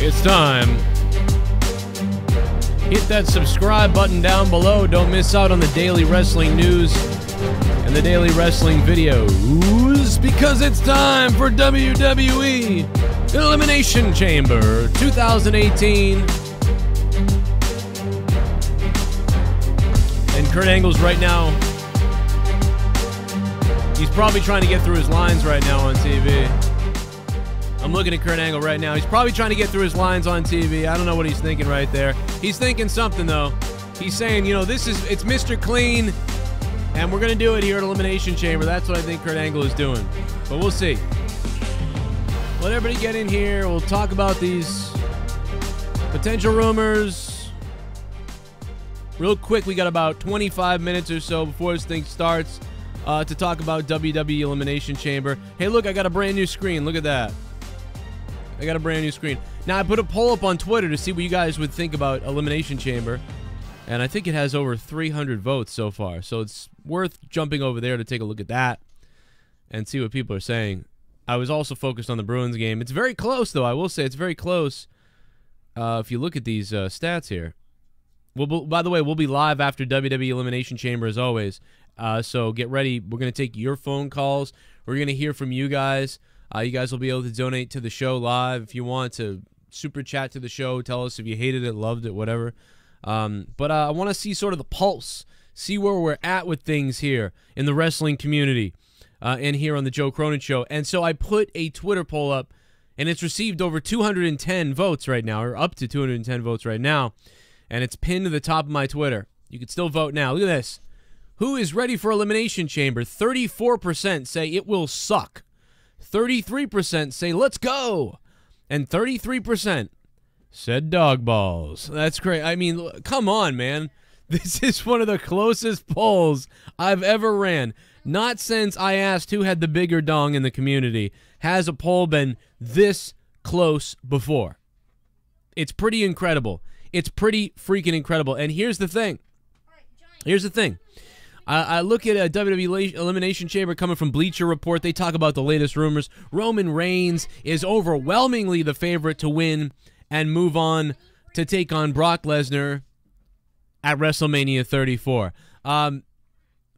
It's time. Hit that subscribe button down below. Don't miss out on the daily wrestling news and the daily wrestling videos, because it's time for WWE Elimination Chamber 2018. And Kurt Angle's right now, he's probably trying to get through his lines right now on TV. I'm looking at Kurt Angle right now. He's probably trying to get through his lines on TV. I don't know what he's thinking right there. He's thinking something, though. He's saying, you know, it's Mr. Clean, and we're going to do it here at Elimination Chamber. That's what I think Kurt Angle is doing. But we'll see. Let everybody get in here. We'll talk about these potential rumors. Real quick, we got about 25 minutes or so before this thing starts to talk about WWE Elimination Chamber. Hey, look, I got a brand new screen. Look at that. I got a brand new screen. Now, I put a poll up on Twitter to see what you guys would think about Elimination Chamber, and I think it has over 300 votes so far, so it's worth jumping over there to take a look at that and see what people are saying. I was also focused on the Bruins game. It's very close, though. I will say it's very close if you look at these stats here. By the way, we'll be live after WWE Elimination Chamber as always, so get ready. We're going to take your phone calls. We're going to hear from you guys. You guys will be able to donate to the show live if you want to super chat to the show. Tell us if you hated it, loved it, whatever. But I want to see sort of the pulse, see where we're at with things here in the wrestling community and here on the Joe Cronin Show. And so I put a Twitter poll up, and it's received over 210 votes right now, or up to 210 votes right now. And it's pinned to the top of my Twitter. You can still vote now. Look at this. Who is ready for Elimination Chamber? 34% say it will suck. 33% say let's go. And 33% said dog balls. That's great. I mean, come on, man. This is one of the closest polls I've ever ran. Not since I asked who had the bigger dong in the community has a poll been this close before. It's pretty incredible. It's pretty freaking incredible. And here's the thing. Here's the thing. I look at a WWE Elimination Chamber coming from Bleacher Report. They talk about the latest rumors. Roman Reigns is overwhelmingly the favorite to win and move on to take on Brock Lesnar at WrestleMania 34. But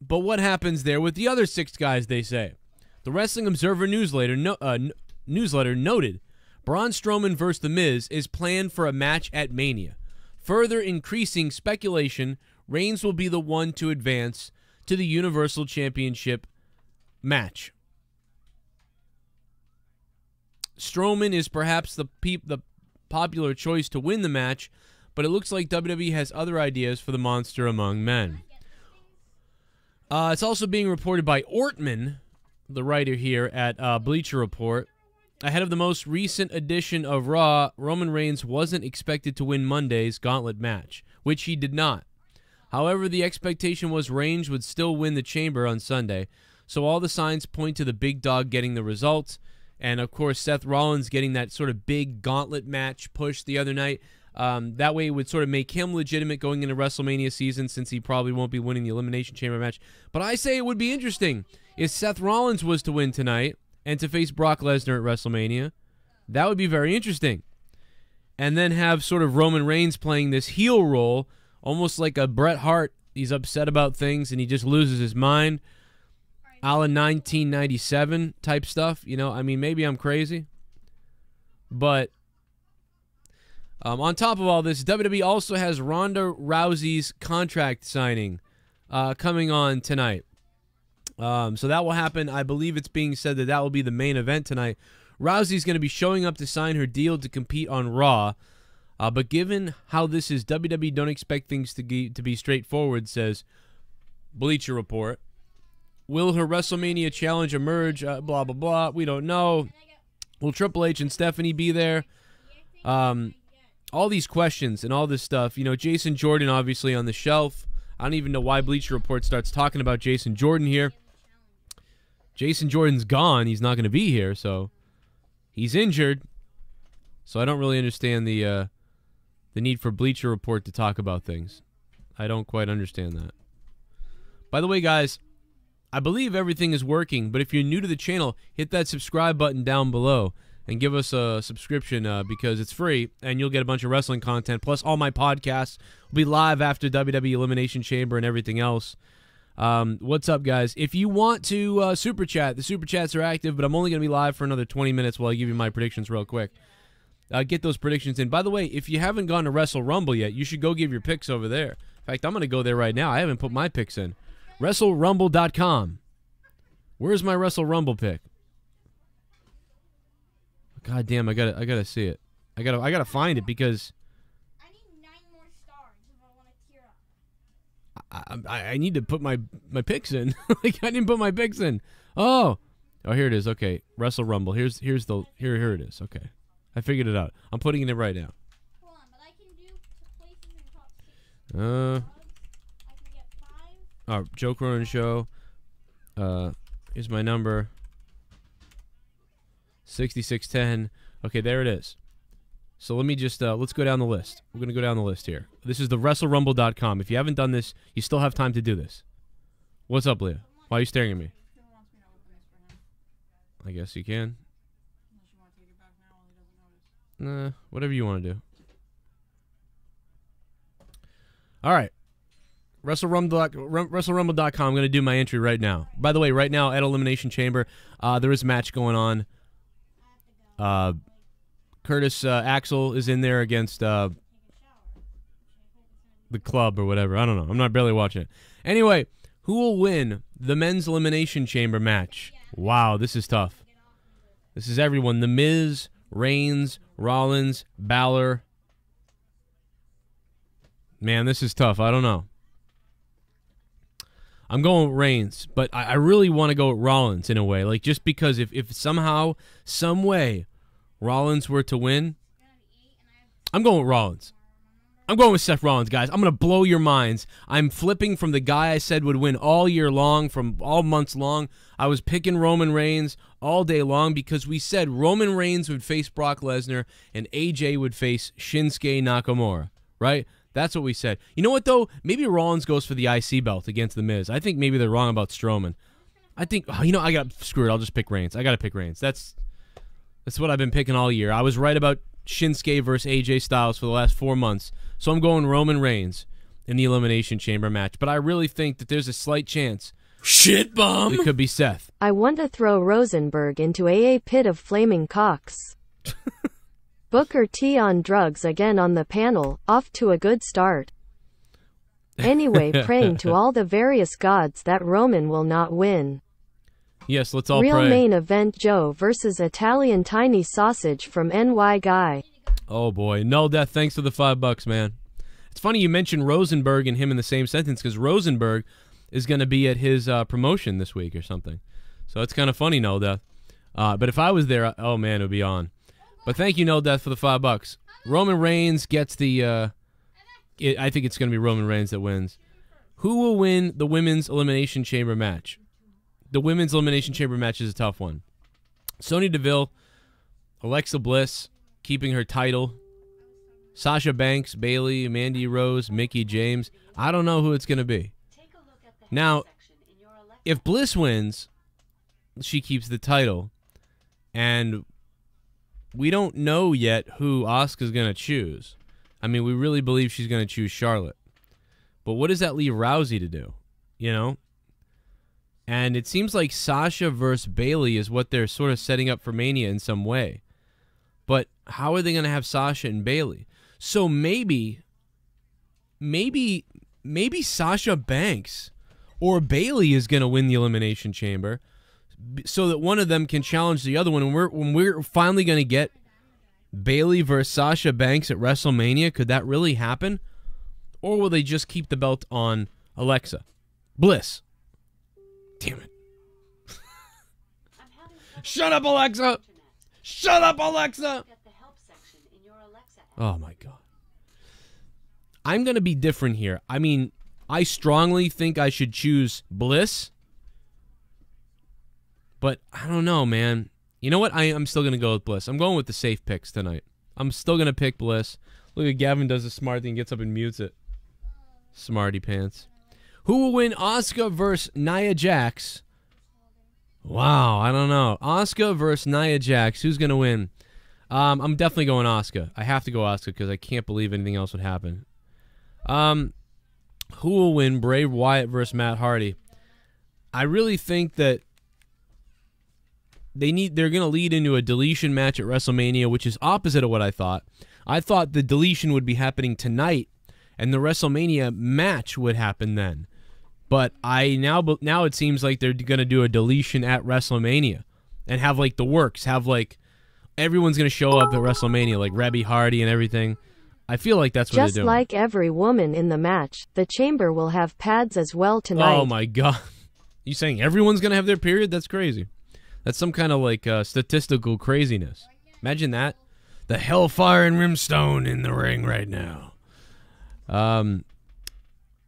what happens there with the other 6 guys, they say? The Wrestling Observer newsletter noted Braun Strowman vs. The Miz is planned for a match at Mania. Further increasing speculation, Reigns will be the one to advance to the Universal Championship match. Strowman is perhaps the popular choice to win the match, but it looks like WWE has other ideas for the monster among men. It's also being reported by Ortman, the writer here at Bleacher Report. Ahead of the most recent edition of Raw, Roman Reigns wasn't expected to win Monday's Gauntlet match, which he did not. However, the expectation was Reigns would still win the Chamber on Sunday, so all the signs point to the big dog getting the result, and of course Seth Rollins getting that sort of big Gauntlet match push the other night. That way it would sort of make him legitimate going into WrestleMania season, since he probably won't be winning the Elimination Chamber match. But I say it would be interesting if Seth Rollins was to win tonight and to face Brock Lesnar at WrestleMania. That would be very interesting. And then have sort of Roman Reigns playing this heel role, almost like a Bret Hart. He's upset about things and he just loses his mind. A la 1997 type stuff. You know, I mean, maybe I'm crazy. But on top of all this, WWE also has Ronda Rousey's contract signing coming on tonight. So that will happen. I believe it's being said that will be the main event tonight. Rousey's going to be showing up to sign her deal to compete on Raw. But given how this is, WWE don't expect things to be straightforward, says Bleacher Report. Will her WrestleMania challenge emerge? Blah, blah, blah. We don't know. Will Triple H and Stephanie be there? All these questions and all this stuff. You know, Jason Jordan obviously on the shelf. I don't even know why Bleacher Report starts talking about Jason Jordan here. Jason Jordan's gone. He's not going to be here, so he's injured. So I don't really understand the need for Bleacher Report to talk about things. I don't quite understand that. By the way, guys, I believe everything is working, but if you're new to the channel, hit that subscribe button down below and give us a subscription because it's free, and you'll get a bunch of wrestling content. Plus, all my podcasts will be live after WWE Elimination Chamber and everything else. What's up, guys? If you want to super chat, the super chats are active, but I'm only going to be live for another 20 minutes while I give you my predictions real quick. Get those predictions in. By the way, if you haven't gone to Wrestle Rumble yet, you should go give your picks over there. In fact, I'm going to go there right now. I haven't put my picks in. WrestleRumble.com. Where's my Wrestle Rumble pick? God damn, I gotta see it. I gotta find it because I need 9 more stars if I want to tear up. I need to put my picks in. Like, I didn't put my picks in. Oh, here it is. Okay, Wrestle Rumble. Here it is. Okay, I figured it out. I'm putting it in right now. Hold on, but I can do places in top 6. I can get 5. Oh, Joe Cronin Show. Here's my number. 6610. Okay, there it is. So let me just let's go down the list. We're gonna go down the list here. This is the WrestleRumble.com. If you haven't done this, you still have time to do this. What's up, Leah? Why are you staring at me? I guess you can. Nah, whatever you want to do. All right. WrestleRumble.com. I'm going to do my entry right now. By the way, right now at Elimination Chamber, there is a match going on. Curtis Axel is in there against the Club or whatever. I don't know. I'm not barely watching it. Anyway, who will win the Men's Elimination Chamber match? Wow, this is tough. This is everyone. The Miz, Reigns, Rollins, Balor. Man, this is tough. I don't know. I'm going with Reigns, but I really want to go with Rollins in a way. Like, just because if somehow, some way, Rollins were to win, I'm going with Rollins. I'm going with Seth Rollins, guys. I'm going to blow your minds. I'm flipping from the guy I said would win all year long, from all months long. I was picking Roman Reigns all day long because we said Roman Reigns would face Brock Lesnar and AJ would face Shinsuke Nakamura, right? That's what we said. You know what, though? Maybe Rollins goes for the IC belt against The Miz. I think maybe they're wrong about Strowman. I think, oh, you know, screw it. I'll just pick Reigns. I got to pick Reigns. That's what I've been picking all year. I was right about Shinsuke versus AJ Styles for the last 4 months. So I'm going Roman Reigns in the Elimination Chamber match. But I really think that there's a slight chance ShiBUM! It could be Seth. I want to throw Rosenberg into a pit of flaming cocks. Booker T on drugs again on the panel, off to a good start. Anyway, praying to all the various gods that Roman will not win. Yes, let's all Real pray. Main event: Joe versus Italian Tiny Sausage from NY Guy. Oh boy, No Death, thanks for the $5, man. It's funny you mentioned Rosenberg and him in the same sentence because Rosenberg is going to be at his promotion this week or something. So it's kind of funny, No Death. But if I was there, oh man, it would be on. But thank you, No Death, for the $5. Roman Reigns gets the... I think it's going to be Roman Reigns that wins. Who will win the Women's Elimination Chamber match? The Women's Elimination Chamber match is a tough one. Sonya Deville, Alexa Bliss, keeping her title. Sasha Banks, Bayley, Mandy Rose, Mickie James. I don't know who it's going to be. Now, if Bliss wins, she keeps the title. And we don't know yet who Asuka's going to choose. I mean, we really believe she's going to choose Charlotte. But what does that leave Rousey to do? You know? And it seems like Sasha versus Bayley is what they're sort of setting up for Mania in some way. But how are they going to have Sasha and Bayley? So maybe Sasha Banks or Bayley is going to win the Elimination Chamber so that one of them can challenge the other one. And when we're finally going to get Bayley versus Sasha Banks at WrestleMania, could that really happen? Or will they just keep the belt on Alexa Bliss? Damn it. Shut up, Alexa! Shut up, Alexa! Oh, my God. I'm going to be different here. I mean, I strongly think I should choose Bliss. But I don't know, man. You know what? I'm still going to go with Bliss. I'm going with the safe picks tonight. I'm still going to pick Bliss. Look at Gavin does a smart thing, gets up and mutes it. Smarty pants. Who will win Asuka versus Nia Jax? Wow, I don't know. Asuka versus Nia Jax. Who's going to win? I'm definitely going Asuka. I have to go Asuka because I can't believe anything else would happen. Who will win Bray Wyatt versus Matt Hardy? I really think that they're going to lead into a deletion match at WrestleMania, which is opposite of what I thought. I thought the deletion would be happening tonight, and the WrestleMania match would happen then. But now it seems like they're going to do a deletion at WrestleMania and have like the works, have like everyone's going to show up at WrestleMania, like Rebby Hardy and everything. I feel like that's what they're doing. Just like every woman in the match, the Chamber will have pads as well tonight. Oh my God. You saying everyone's going to have their period? That's crazy. That's some kind of like statistical craziness. Imagine that. The hellfire and brimstone in the ring right now.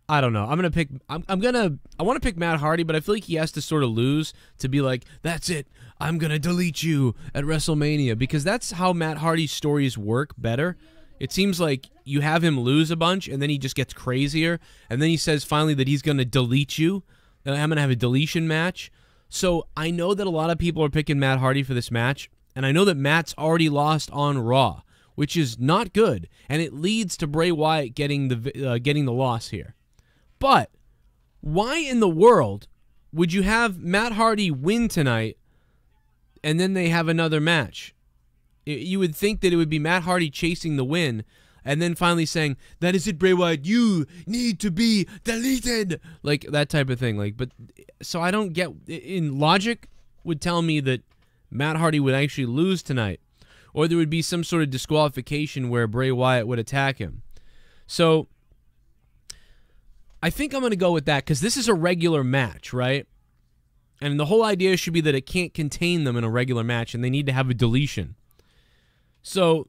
I don't know. I want to pick Matt Hardy, but I feel like he has to sort of lose to be like, that's it. I'm going to delete you at WrestleMania, because that's how Matt Hardy's stories work better. It seems like you have him lose a bunch, and then he just gets crazier, and then he says finally that he's going to delete you. I'm going to have a deletion match. So I know that a lot of people are picking Matt Hardy for this match, and I know that Matt's already lost on Raw, which is not good, and it leads to Bray Wyatt getting the loss here. But why in the world would you have Matt Hardy win tonight and then they have another match? You would think that it would be Matt Hardy chasing the win and then finally saying, that is it, Bray Wyatt, you need to be deleted. Like that type of thing. Like, but so I don't get, in logic would tell me that Matt Hardy would actually lose tonight, or there would be some sort of disqualification where Bray Wyatt would attack him. So I think I'm going to go with that because this is a regular match, right? And the whole idea should be that it can't contain them in a regular match and they need to have a deletion. So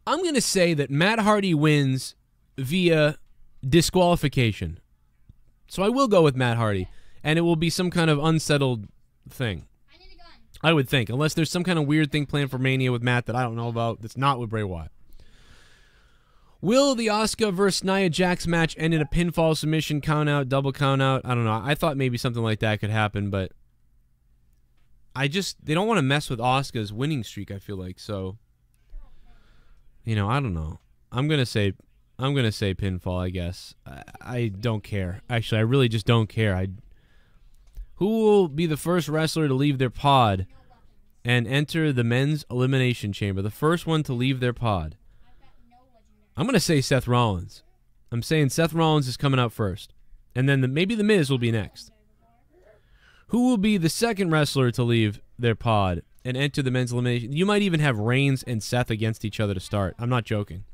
I'm going to say that Matt Hardy wins via disqualification. So I will go with Matt Hardy, and it will be some kind of unsettled thing. I would think, unless there's some kind of weird thing planned for Mania with Matt that I don't know about that's not with Bray Wyatt. Will the Asuka versus Nia Jax match end in a pinfall submission, count-out, double count-out? I don't know. I thought maybe something like that could happen, but they don't want to mess with Asuka's winning streak, I feel like. So, I don't know. I'm gonna say pinfall, I guess. I don't care. Actually, I really just don't care. Who will be the first wrestler to leave their pod and enter the men's elimination chamber? The first one to leave their pod. I'm going to say Seth Rollins. I'm saying Seth Rollins is coming out first. And then maybe The Miz will be next. Who will be the second wrestler to leave their pod and enter the men's elimination? You might even have Reigns and Seth against each other to start. I'm not joking.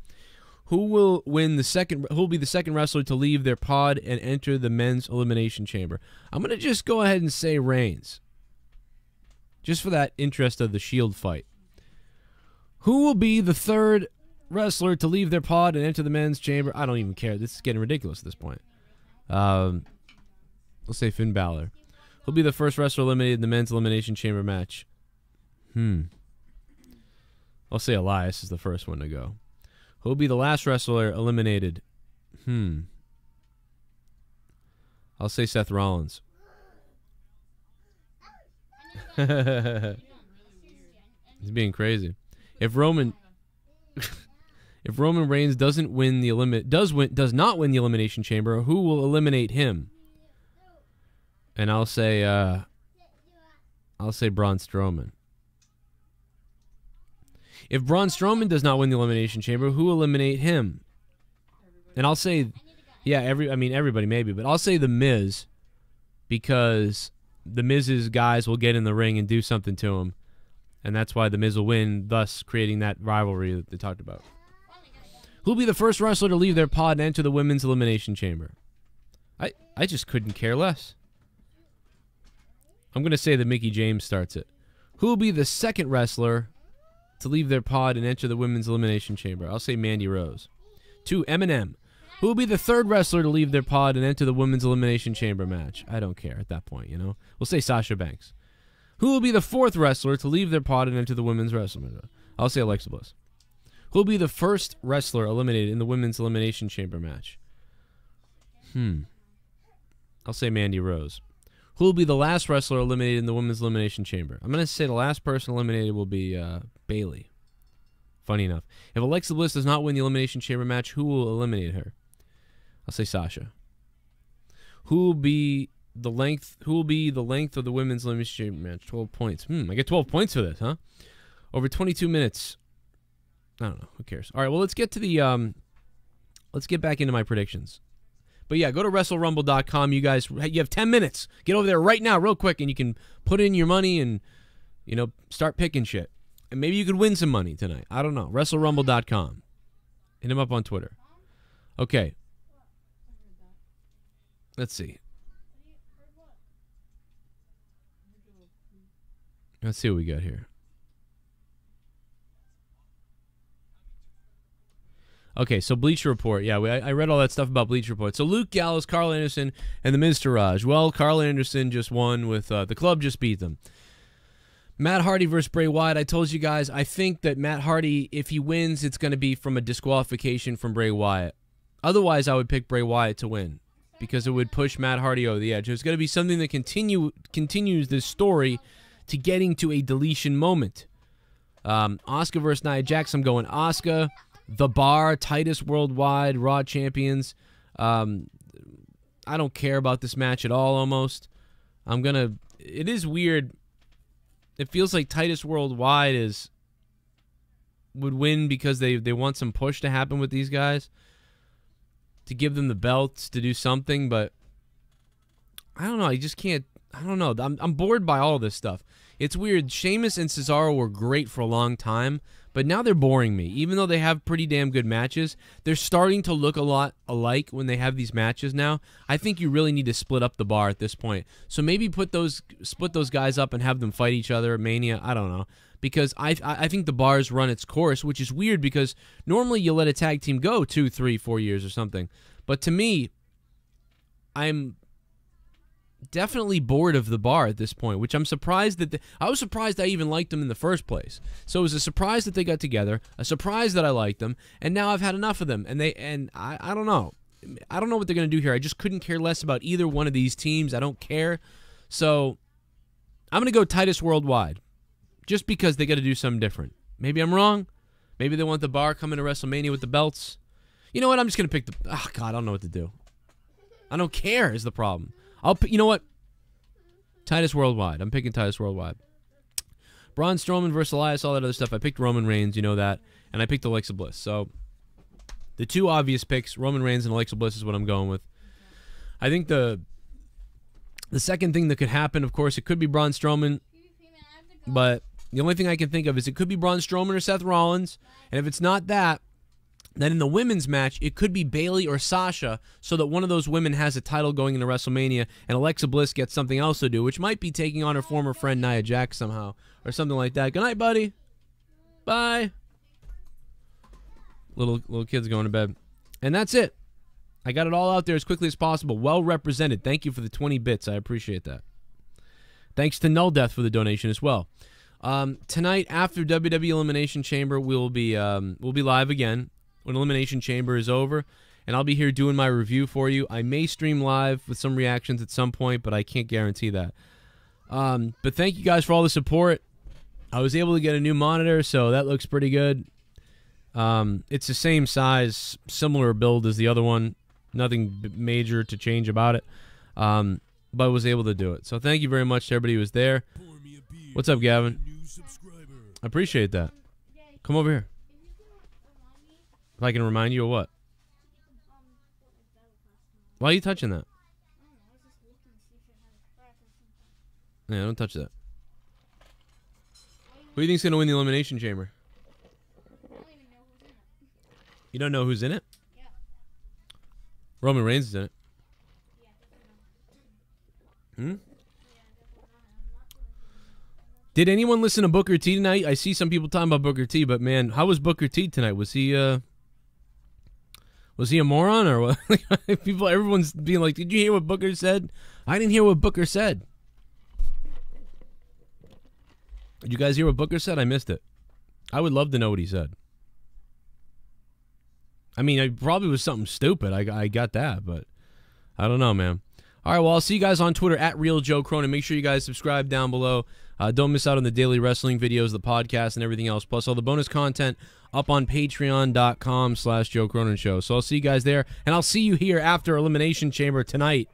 Who will be the second wrestler to leave their pod and enter the men's elimination chamber? I'm going to just go ahead and say Reigns. Just for that interest of the Shield fight. Who will be the third wrestler to leave their pod and enter the men's chamber? I don't even care. This is getting ridiculous at this point. Let's say Finn Balor. Who'll be the first wrestler eliminated in the men's elimination chamber match? I'll say Elias is the first one to go. Who'll be the last wrestler eliminated? I'll say Seth Rollins. He's being crazy. If Roman Reigns does not win the elimination chamber, who will eliminate him? And I'll say Braun Strowman. If Braun Strowman does not win the elimination chamber, who will eliminate him? And I'll say, everybody maybe, but I'll say The Miz, because The Miz's guys will get in the ring and do something to him, and that's why The Miz will win, thus creating that rivalry that they talked about. Who'll be the first wrestler to leave their pod and enter the women's elimination chamber? I just couldn't care less. I'm going to say that Mickie James starts it. Who will be the second wrestler to leave their pod and enter the women's elimination chamber? I'll say Mandy Rose. 2, Eminem. Who will be the third wrestler to leave their pod and enter the women's elimination chamber match? I don't care at that point, We'll say Sasha Banks. Who will be the fourth wrestler to leave their pod and enter the women's wrestling? I'll say Alexa Bliss. Who will be the first wrestler eliminated in the women's elimination chamber match? I'll say Mandy Rose. Who will be the last wrestler eliminated in the Women's Elimination Chamber? I'm going to say the last person eliminated will be Bayley. Funny enough. If Alexa Bliss does not win the Elimination Chamber match, who will eliminate her? I'll say Sasha. Who will be the length of the Women's Elimination Chamber match? 12 points. I get 12 points for this, huh? Over 22 minutes. I don't know. Who cares? All right, well, let's get to the let's get back into my predictions. But yeah, go to WrestleRumble.com. You guys, you have 10 minutes. Get over there right now, real quick, and you can put in your money and, you know, start picking shit. And maybe you could win some money tonight. I don't know. WrestleRumble.com. Hit him up on Twitter. Okay. Let's see. Let's see what we got here. Okay, so Bleacher Report. Yeah, I read all that stuff about Bleacher Report. So Luke Gallows, Carl Anderson, and the Miz Taraj. Well, Carl Anderson just won with the club just beat them. Matt Hardy versus Bray Wyatt. I told you guys, I think that Matt Hardy, if he wins, it's going to be from a disqualification from Bray Wyatt. Otherwise, I would pick Bray Wyatt to win because it would push Matt Hardy over the edge. There's going to be something that continues this story to getting to a deletion moment. Asuka versus Nia Jax. I'm going Asuka. The Bar, Titus Worldwide, Raw Champions. I don't care about this match at all, almost. It is weird. It feels like Titus Worldwide would win because they want some push to happen with these guys. To give them the belts, to do something, but I don't know. I just can't. I don't know. I'm bored by all this stuff. It's weird. Sheamus and Cesaro were great for a long time, but now they're boring me. Even though they have pretty damn good matches, they're starting to look a lot alike when they have these matches now. I think you really need to split up the Bar at this point. So maybe split those guys up and have them fight each other at Mania. I don't know. Because I think the Bar's run its course, which is weird because normally you let a tag team go 2, 3, 4 years or something. But to me, I'm definitely bored of the Bar at this point, which I'm surprised that I was surprised I even liked them in the first place. So it was a surprise that they got together, a surprise that I liked them, and now I've had enough of them. And I don't know. I don't know what they're going to do here. I just couldn't care less about either one of these teams. I don't care. So I'm going to go Titus Worldwide just because they got to do something different. Maybe I'm wrong. Maybe they want the Bar coming to WrestleMania with the belts. You know what? I'm just going to pick the... Oh, God, I don't know what to do. I don't care is the problem. You know what? Titus Worldwide. I'm picking Titus Worldwide. Braun Strowman versus Elias, all that other stuff. I picked Roman Reigns, you know that. And I picked Alexa Bliss. So, the two obvious picks, Roman Reigns and Alexa Bliss, is what I'm going with. I think the second thing that could happen, of course, it could be Braun Strowman. But the only thing I can think of is it could be Braun Strowman or Seth Rollins. And if it's not that, then in the women's match, it could be Bayley or Sasha, so that one of those women has a title going into WrestleMania, and Alexa Bliss gets something else to do, which might be taking on her former friend Nia Jax somehow, or something like that. Good night, buddy. Bye. Little kid's going to bed. And that's it. I got it all out there as quickly as possible. Well represented. Thank you for the 20 bits. I appreciate that. Thanks to Null Death for the donation as well. Tonight, after WWE Elimination Chamber, we'll be live again when Elimination Chamber is over, and I'll be here doing my review for you. I may stream live with some reactions at some point, but I can't guarantee that. But thank you guys for all the support. I was able to get a new monitor, so that looks pretty good. It's the same size, similar build as the other one. Nothing major to change about it, but I was able to do it. So thank you very much to everybody who was there. What's up, Gavin? I appreciate that. Come over here. If I can remind you of what? Why are you touching that? Yeah, don't touch that. Who do you think's gonna win the Elimination Chamber? You don't know who's in it? Yeah. Roman Reigns is in it. Hmm? Did anyone listen to Booker T tonight? I see some people talking about Booker T, but man, how was Booker T tonight? Was he a moron or what? Everyone's being like, did you hear what Booker said? I didn't hear what Booker said. Did you guys hear what Booker said? I missed it. I would love to know what he said. I mean, it probably was something stupid. I got that, but I don't know, man. All right, well, I'll see you guys on Twitter at Real Joe Cronin. Make sure you guys subscribe down below. Don't miss out on the daily wrestling videos, the podcast, and everything else, plus all the bonus content up on patreon.com/Joe Cronin Show. So I'll see you guys there, and I'll see you here after Elimination Chamber tonight.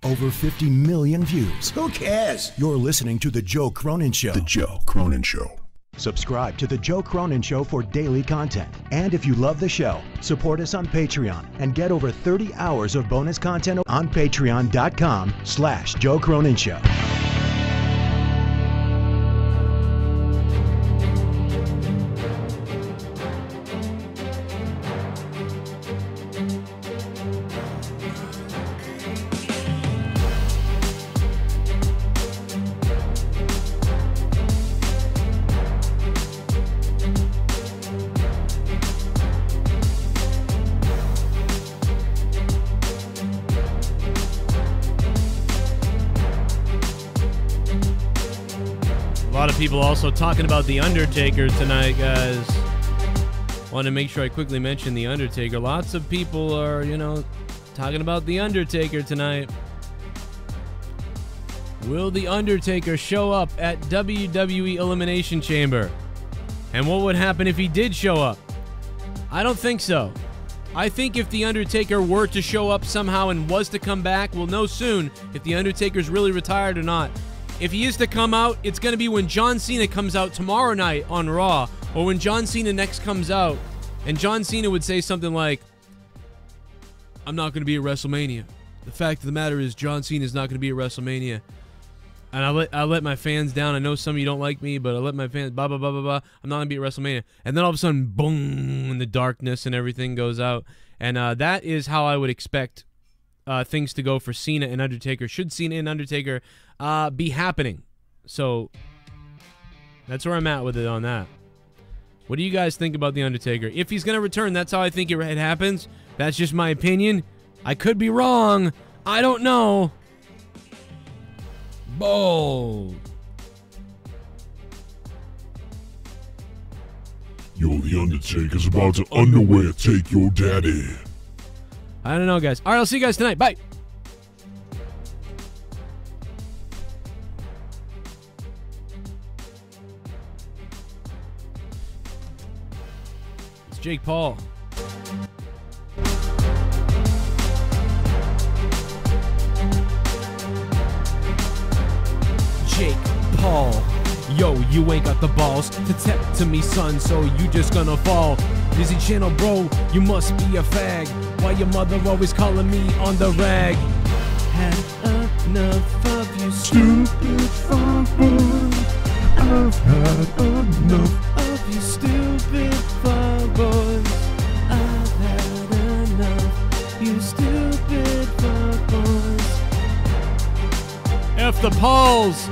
Over 50 million views. Who cares? You're listening to The Joe Cronin Show. The Joe Cronin Show. Subscribe to The Joe Cronin Show for daily content. And if you love the show, support us on Patreon and get over 30 hours of bonus content on patreon.com/Joe Cronin Show. A lot of people also talking about The Undertaker tonight, guys. Want to make sure I quickly mention The Undertaker. Lots of people are, you know, talking about The Undertaker tonight. Will The Undertaker show up at WWE Elimination Chamber? And what would happen if he did show up? I don't think so. I think if The Undertaker were to show up somehow and was to come back, we'll know soon if The Undertaker's really retired or not. If he is to come out, it's going to be when John Cena comes out tomorrow night on Raw, or when John Cena next comes out, and John Cena would say something like, I'm not going to be at WrestleMania. The fact of the matter is John Cena is not going to be at WrestleMania. And I let my fans down. I know some of you don't like me, but I let my fans, blah, blah, blah, blah, blah. I'm not going to be at WrestleMania. And then all of a sudden, boom, and the darkness and everything goes out. And that is how I would expect things to go for Cena and Undertaker. Should Cena and Undertaker be happening? So that's where I'm at with it on that. What do you guys think about The Undertaker? If he's going to return, that's how I think it happens. That's just my opinion. I could be wrong. I don't know. Bold. Yo, The Undertaker's about to underwear take your daddy. I don't know, guys. All right, I'll see you guys tonight. Bye. It's Jake Paul. Jake Paul. Yo, you ain't got the balls to tap to me, son, so you just gonna fall. Dizzy Channel, bro, you must be a fag. Why your mother always calling me on the rag? Had enough of you stupid fuckboy. I've had enough of you stupid fuckboys. I've had enough, you stupid fuckboys. F the Pauls.